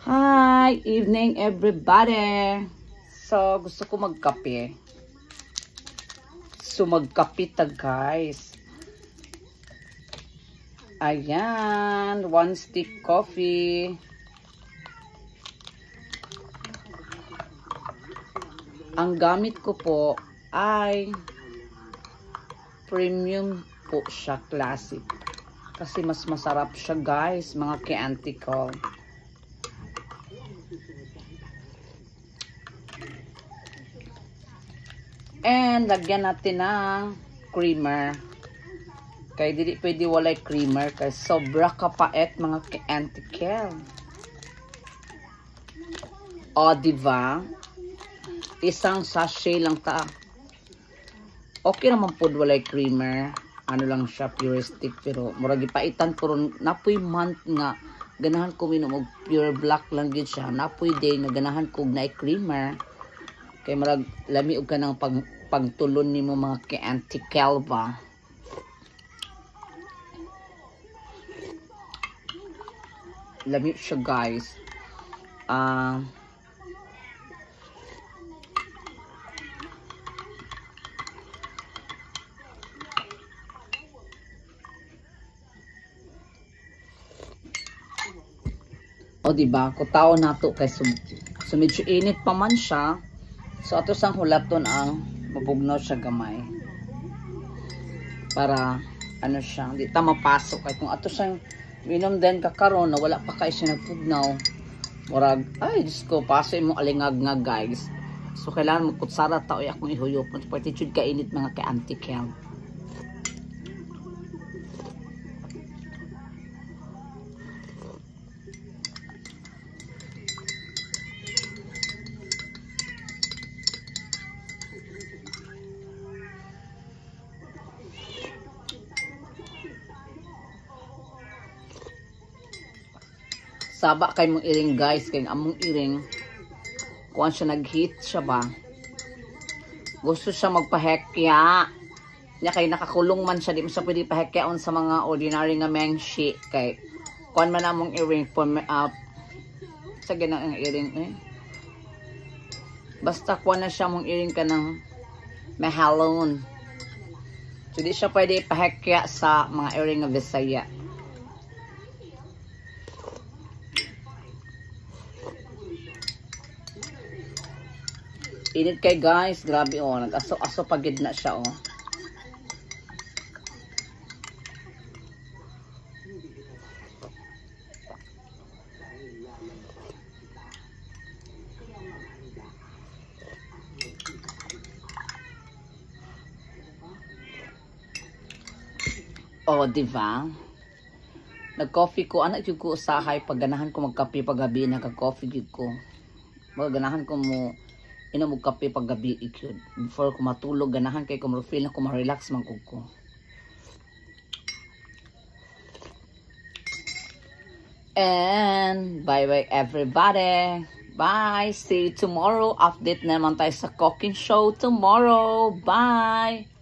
Hi, evening everybody. So, gusto ko magkape. So, magkape ta guys. Ayan, 1 stick coffee. Ang gamit ko po ay premium po siya, classic. Kasi mas masarap siya guys, mga ka-auntie ko. And lagyan natin ng creamer. Kaya dili pwede walay creamer kaya sobra kapait mga ka-auntie ko. O diba? Isang sachet lang ta. Okay naman po walay creamer. Ano lang siya, puristic. Pero murag ipaitan ko ron. Napoy month nga. Ganahan ko minom og pure black lang yun siya. Napoy day na ganahan ko na creamer. Kaya marag lami og ka ng pagtulon ni mo mga ka-auntie Kelva. Lami siya guys. O diba, kutaw nato kay medyo init pa man siya. So ato sang hulaton ang mabugnaw siya gamay. Para ano siya, di ta mapasok kay kung ato siyang minom din kakaron na wala pa kay siya nagpugnaw. Murag ay Diyos ko, paso imong alingag nga guys. So kailangan mo kutsara ta oy akong ihuyop. Partitude ka init mga ka-auntie Kel. Saba kay mong iring guys, kay among iring kuan siya nag-heat siya ba. Gusto siya magpahekya. Nya kay nakakulong man siya, di mo siya pwede pahekyaon sa mga ordinary nga mengshi kay kuan man among iring sa ganang iring Basta kuan na siya mong iring ka ng mahalon. So di siya pwede pahekya sa mga iring nga Bisaya. Init kay guys, grabe oh, nag-aso-aso pagid na siya oh. Oh, diba? Nag-coffee ko, anak yung ko usahay, pag ganahan ko magkape paggabi, nagka-coffee yung ko. Pag ganahan ko mo inom og kape pag gabi ikyud before ko matulog ganahan kay ko feel na ko ma-relax man ko. And bye bye everybody. Bye. See you tomorrow. Update naman tayo sa cooking show tomorrow. Bye.